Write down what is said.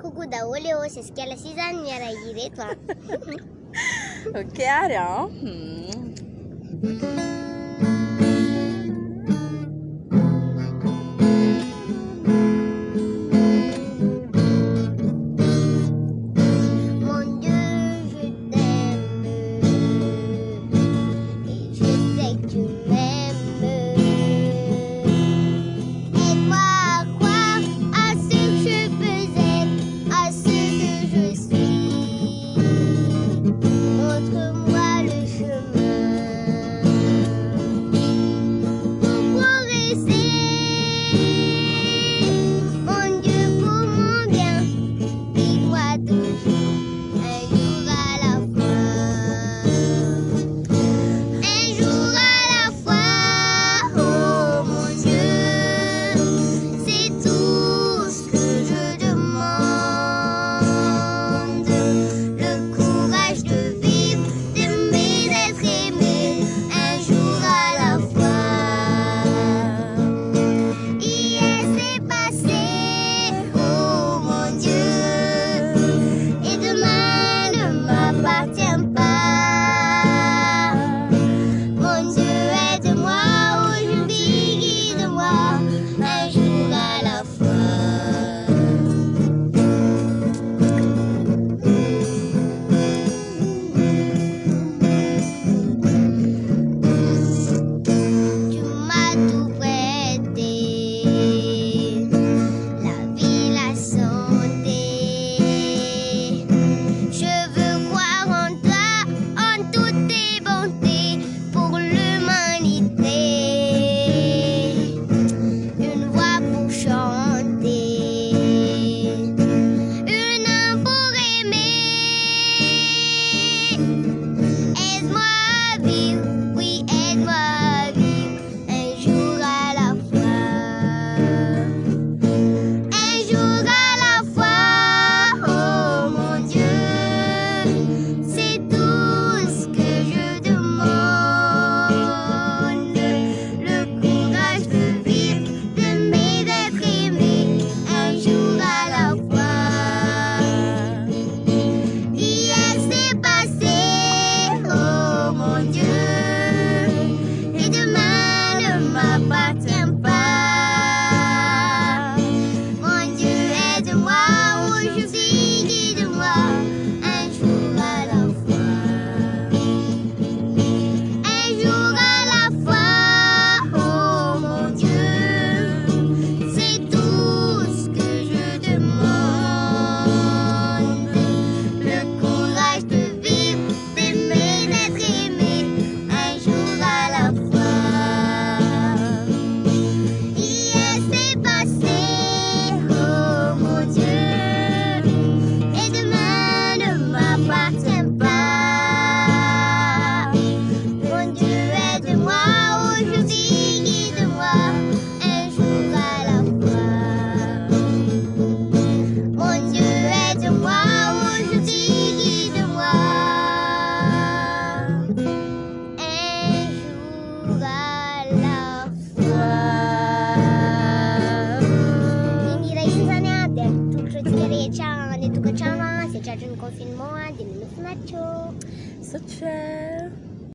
Coucou da Oleo, c'est ce qu'elle a 6 ans, il y a la guidée, toi. Ok, alors. Mon Dieu, je t'aime. Et je sais que tu m'aimes. Aide-moi à croire à ce que je peux être, à ce que je suis. Montre-moi le chemin pour progresser. Mon Dieu, pour mon bien, dis-moi toujours un jour à la fois. Un jour à la fois, oh mon Dieu, c'est tout ce que je demande. Le courage de vivre, d'aimer, d'être aimé, un jour à la fois. Hier c'est passé, oh mon Dieu, et demain ne m'appartient pas. Mon Dieu, aide-moi, aujourd'hui guide-moi, un jour à la fois. Tu m'as tout prêté, la vie, la santé. Je veux croire en toi, en toutes tes bontés pour l'humanité. Une voix pour chanter, une âme pour aimer. Aide-moi à vivre, oui, aide-moi à vivre, un jour à la fois. Un jour à la fois, oh mon Dieu, c'est tout ce que je demande. Le courage de vivre, d'aimer, d'être aimé, un jour à la fois. Hier c'est passé, oh mon Dieu, et demain ne m'appartient pas. Mon Dieu, aide-moi, aujourd'hui guide-moi, un jour à la fois. Un jour à la fois, oh mon Dieu, c'est tout ce que je demande. Le courage de vivre, d'aimer, d'être aimé, un jour à la fois. Hier c'est passé, oh mon Dieu, et demain ne m'appartient pas. Mon Dieu, aide-moi, aujourd'hui guide-moi, un jour à la fois. Mon Dieu, aide-moi, aujourd'hui guide-moi, un jour à la fois. Ini raisanya dan tukar ceria, ni tukar cara, sejak confinement, di mana tu? So,